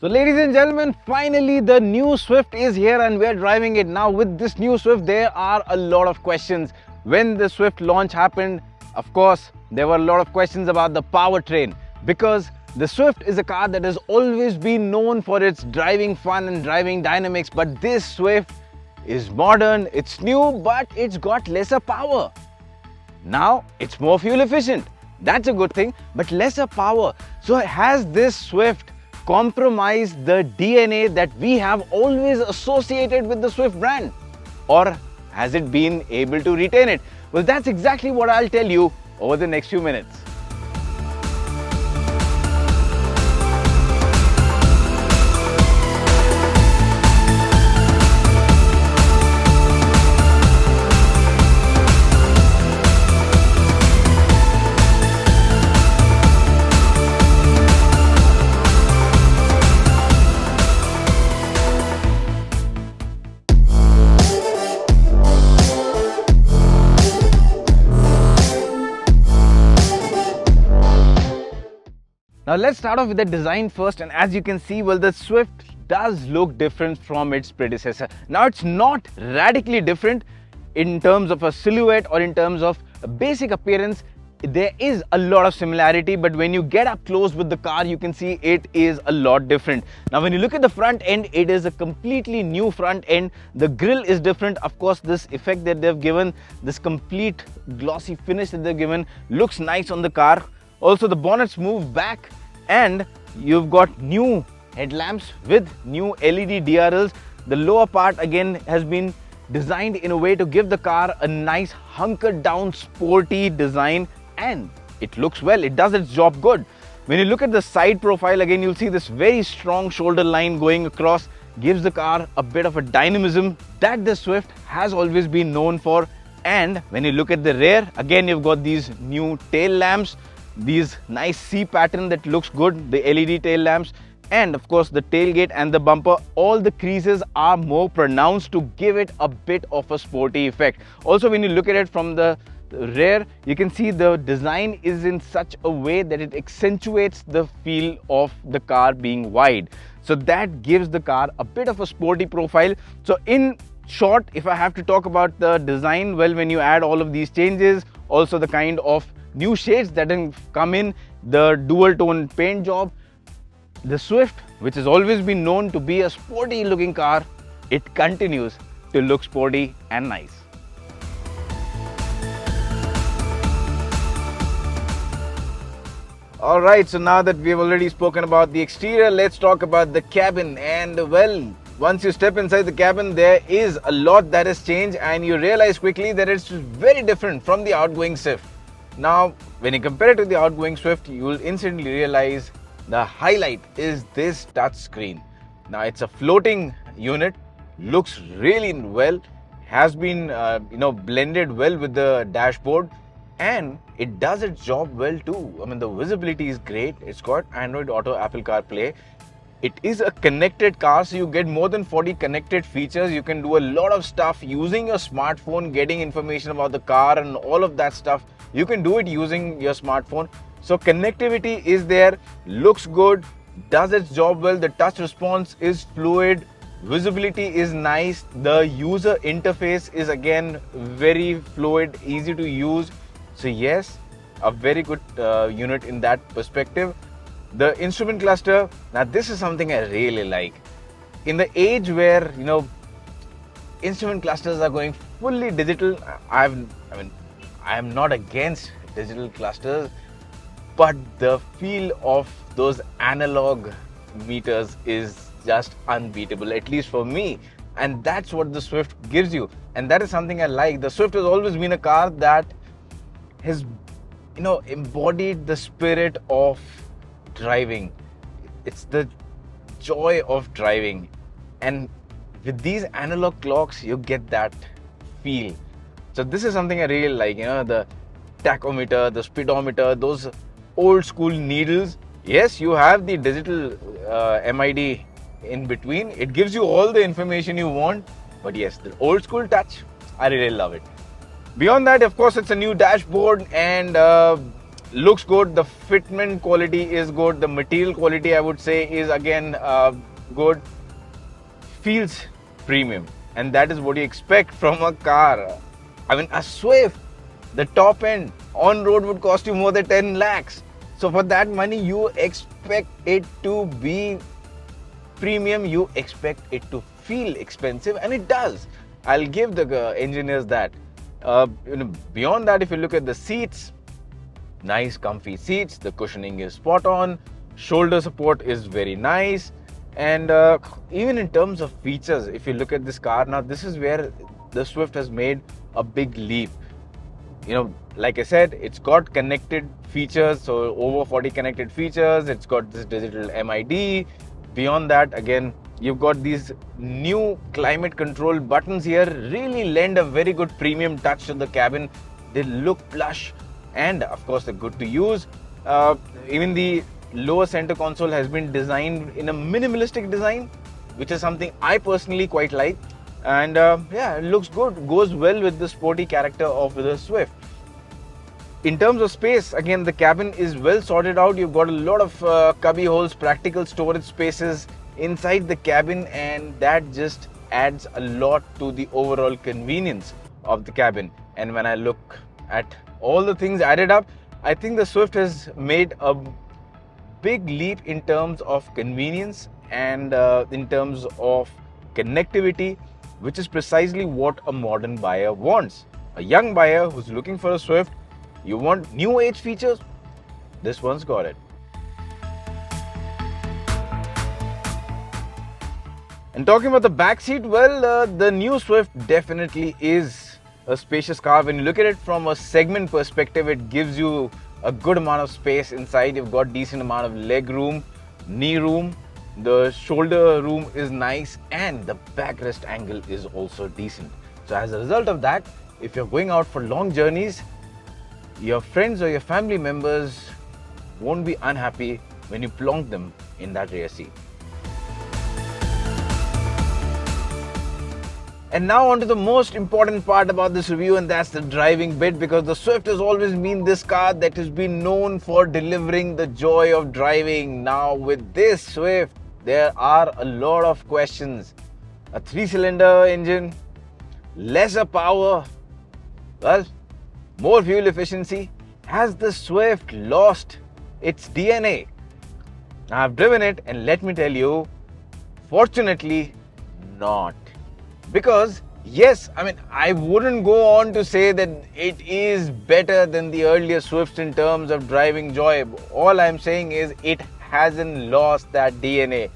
So ladies and gentlemen, finally the new Swift is here and we're driving it. Now with this new Swift, there are a lot of questions. When the Swift launch happened, of course, there were a lot of questions about the powertrain because the Swift is a car that has always been known for its driving fun and driving dynamics. But this Swift is modern, it's new, but it's got lesser power. Now it's more fuel efficient. That's a good thing, but lesser power. So has this Swift compromise the DNA that we have always associated with the Swift brand? Or has it been able to retain it? Well, that's exactly what I'll tell you over the next few minutes. Now let's start off with the design first, and as you can see, well, the Swift does look different from its predecessor. Now it's not radically different in terms of a silhouette or in terms of a basic appearance. There is a lot of similarity, but when you get up close with the car, you can see it is a lot different. Now when you look at the front end, it is a completely new front end. The grille is different. Of course, this effect that they've given, this complete glossy finish that they've given, looks nice on the car. Also, the bonnets move back and you've got new headlamps with new LED DRLs. The lower part again has been designed in a way to give the car a nice hunkered down sporty design, and it looks well. It does its job good. When you look at the side profile again, you'll see this very strong shoulder line going across, gives the car a bit of a dynamism that the Swift has always been known for. And when you look at the rear, again you've got these new tail lamps, these nice C pattern that looks good, the LED tail lamps, and of course the tailgate and the bumper, all the creases are more pronounced to give it a bit of a sporty effect. Also, when you look at it from the rear, you can see the design is in such a way that it accentuates the feel of the car being wide. So that gives the car a bit of a sporty profile. So in short, if I have to talk about the design, well, when you add all of these changes, also the kind of new shades that have come in, the dual tone paint job, the Swift, which has always been known to be a sporty looking car, it continues to look sporty and nice. Alright, so now that we've already spoken about the exterior, let's talk about the cabin. And well, once you step inside the cabin, there is a lot that has changed and you realize quickly that it's very different from the outgoing Swift. Now, when you compare it to the outgoing Swift, you will instantly realize the highlight is this touch screen. Now, it's a floating unit, looks really well, has been blended well with the dashboard, and it does its job well too. I mean, the visibility is great. It's got Android Auto, Apple CarPlay. It is a connected car, so you get more than 40 connected features. You can do a lot of stuff using your smartphone, getting information about the car and all of that stuff. You can do it using your smartphone. So connectivity is there, looks good, does its job well. The touch response is fluid, visibility is nice. The user interface is again very fluid, easy to use. So yes, a very good unit in that perspective. The instrument cluster, now this is something I really like. In the age where, instrument clusters are going fully digital, I am not against digital clusters, but the feel of those analog meters is just unbeatable, at least for me. And that's what the Swift gives you. And that is something I like. The Swift has always been a car that has, embodied the spirit of driving. It's the joy of driving. And with these analog clocks, you get that feel. So this is something I really like, the tachometer, the speedometer, those old school needles. Yes, you have the digital MID in between. It gives you all the information you want, but yes, the old school touch, I really love it. Beyond that, of course, it's a new dashboard, and looks good, the fitment quality is good, the material quality I would say is again good, feels premium, and that is what you expect from a car. I mean, a Swift, the top end on road would cost you more than 10 lakhs. So for that money, you expect it to be premium, you expect it to feel expensive, and it does. I'll give the engineers that. Beyond that, if you look at the seats, nice comfy seats, the cushioning is spot on, shoulder support is very nice, and even in terms of features, if you look at this car now, this is where the Swift has made a big leap. Like I said, it's got connected features, so over 40 connected features, it's got this digital MID. Beyond that, again, you've got these new climate control buttons here, really lend a very good premium touch to the cabin. They look plush, and of course they're good to use. Even the lower center console has been designed in a minimalistic design, which is something I personally quite like. And yeah, it looks good, goes well with the sporty character of the Swift. In terms of space, again, the cabin is well sorted out. You've got a lot of cubby holes, practical storage spaces inside the cabin, and that just adds a lot to the overall convenience of the cabin. And when I look at all the things added up, I think the Swift has made a big leap in terms of convenience and in terms of connectivity, which is precisely what a modern buyer wants. A young buyer who's looking for a Swift, you want new age features, this one's got it. And talking about the back seat, well, the new Swift definitely is a spacious car. When you look at it from a segment perspective, it gives you a good amount of space inside. You've got decent amount of leg room, knee room, the shoulder room is nice, and the backrest angle is also decent. So as a result of that, if you're going out for long journeys, your friends or your family members won't be unhappy when you plonk them in that rear seat. And now on to the most important part about this review, and that's the driving bit, because the Swift has always been this car that has been known for delivering the joy of driving. Now with this Swift, there are a lot of questions. A 3-cylinder engine, lesser power, well, more fuel efficiency. Has the Swift lost its DNA? Now, I've driven it, and let me tell you, fortunately not. Because yes, I mean, I wouldn't go on to say that it is better than the earlier Swifts in terms of driving joy. All I'm saying is it hasn't lost that DNA.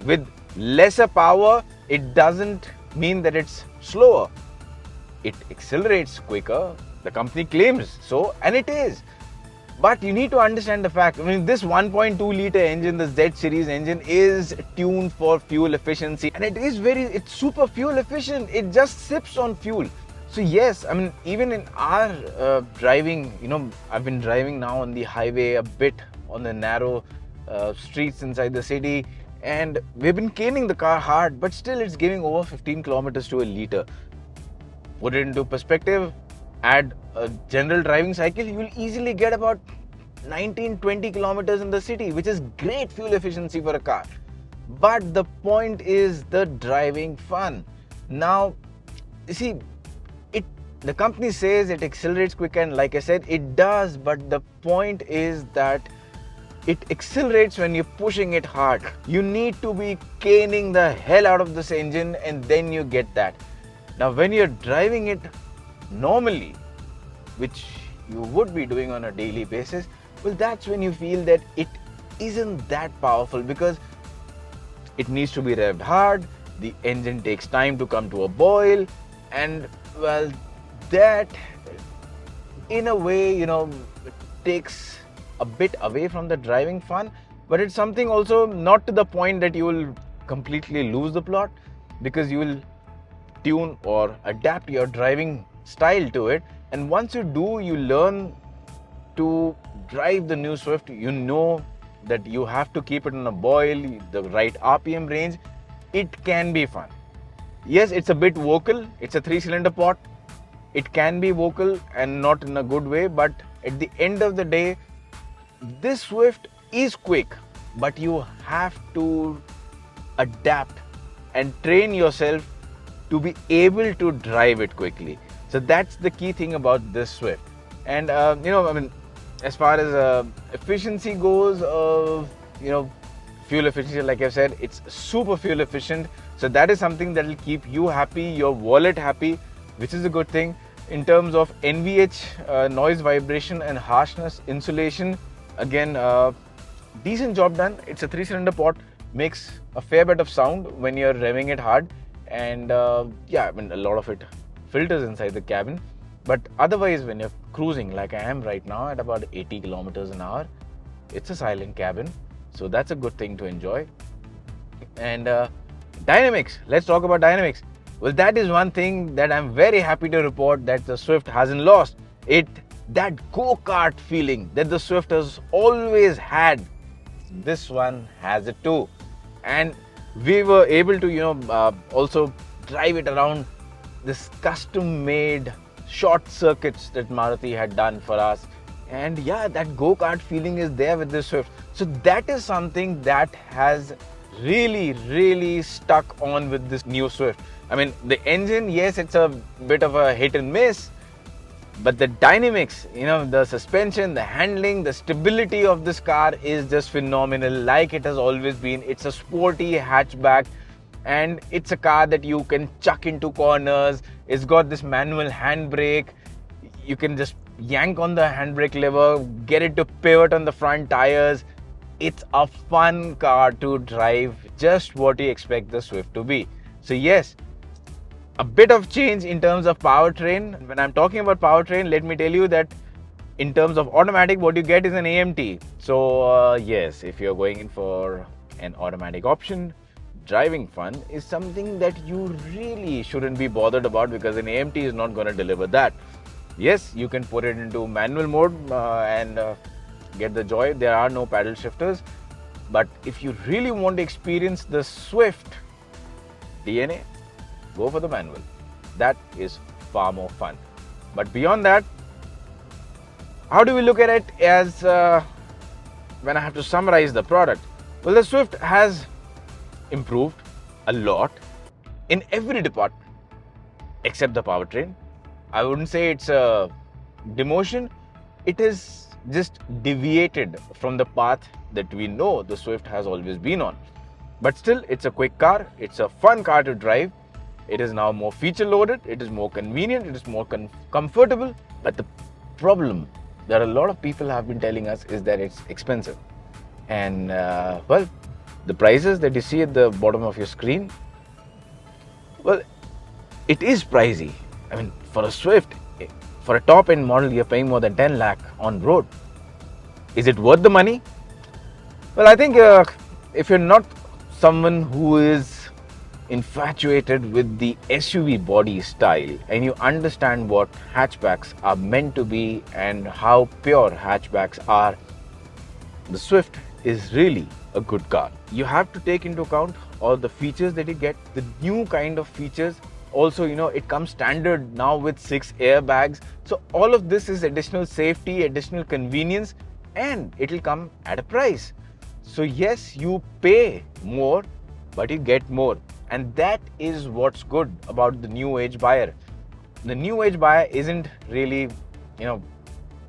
With lesser power, it doesn't mean that it's slower. It accelerates quicker. The company claims so, and it is. But you need to understand the fact, I mean, this 1.2 litre engine, the Z series engine, is tuned for fuel efficiency, and it's super fuel efficient. It just sips on fuel. So yes, I mean, even in our driving, I've been driving now on the highway a bit, on the narrow streets inside the city, and we've been caning the car hard, but still it's giving over 15 kilometers to a litre. Put it into perspective, add a general driving cycle, you will easily get about 19-20 kilometers in the city, which is great fuel efficiency for a car. But the point is the driving fun. Now, you see, the company says it accelerates quicker, and like I said, it does, but the point is that it accelerates when you're pushing it hard. You need to be caning the hell out of this engine, and then you get that. Now, when you're driving it normally, which you would be doing on a daily basis, well, that's when you feel that it isn't that powerful, because it needs to be revved hard, the engine takes time to come to a boil, and well, that in a way, takes a bit away from the driving fun. But it's something also not to the point that you will completely lose the plot, because you will tune or adapt your driving style to it. And once you do, you learn to drive the new Swift. You know that you have to keep it on a boil, the right RPM range. It can be fun. Yes, it's a bit vocal. It's a 3-cylinder pot. It can be vocal and not in a good way, but At the end of the day, this Swift is quick, but you have to adapt and train yourself to be able to drive it quickly. So that's the key thing about this Swift. And as far as efficiency goes, fuel efficiency, like I've said, it's super fuel efficient. So that is something that will keep you happy, your wallet happy, which is a good thing. In terms of NVH, noise, vibration and harshness insulation, again, decent job done. It's a 3-cylinder pot, makes a fair bit of sound when you're revving it hard, and a lot of it filters inside the cabin. But otherwise, when you're cruising like I am right now at about 80 kilometers an hour, it's a silent cabin, so that's a good thing to enjoy. And dynamics, let's talk about dynamics. Well, that is one thing that I'm very happy to report that the Swift hasn't lost. That go-kart feeling that the Swift has always had, this one has it too. And we were able to also drive it around this custom-made short circuits that Maruti had done for us. And yeah, that go-kart feeling is there with this Swift. So that is something that has really stuck on with this new Swift. I mean, the engine, yes, it's a bit of a hit and miss, but the dynamics, the suspension, the handling, the stability of this car is just phenomenal, like it has always been. It's a sporty hatchback, and it's a car that you can chuck into corners. It's got this manual handbrake. You can just yank on the handbrake lever, get it to pivot on the front tires. It's a fun car to drive, just what you expect the Swift to be. So yes, a bit of change in terms of powertrain. When I'm talking about powertrain, let me tell you that in terms of automatic, what you get is an AMT. So yes, if you're going in for an automatic option, driving fun is something that you really shouldn't be bothered about, because an AMT is not going to deliver that. Yes, you can put it into manual mode and get the joy. There are no paddle shifters. But if you really want to experience the Swift DNA, go for the manual. That is far more fun. But beyond that, how do we look at it as when I have to summarize the product? Well, the Swift has improved a lot in every department except the powertrain. I wouldn't say it's a demotion. It is just deviated from the path that we know the Swift has always been on. But still, it's a quick car. It's a fun car to drive. It is now more feature loaded. It is more convenient. It is more comfortable. But the problem that a lot of people have been telling us is that it's expensive. And well, the prices that you see at the bottom of your screen, well, it is pricey. I mean, for a Swift, for a top-end model, you're paying more than 10 lakh on road. Is it worth the money? Well, I think if you're not someone who is infatuated with the SUV body style and you understand what hatchbacks are meant to be and how pure hatchbacks are, the Swift is really a good car. You have to take into account all the features that you get, the new kind of features. Also, it comes standard now with 6 airbags. So all of this is additional safety, additional convenience, and it will come at a price. So yes, you pay more, but you get more. And that is what's good about the new age buyer. The new age buyer isn't really,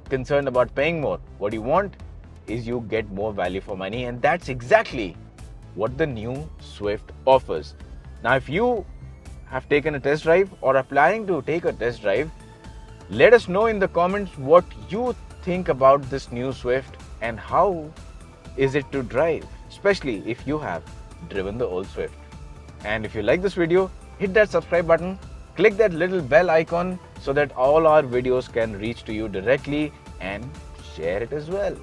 concerned about paying more. What you want is you get more value for money, and that's exactly what the new Swift offers. Now, if you have taken a test drive or are planning to take a test drive, let us know in the comments what you think about this new Swift and how is it to drive, especially if you have driven the old Swift. And if you like this video, hit that subscribe button, click that little bell icon so that all our videos can reach to you directly, and share it as well.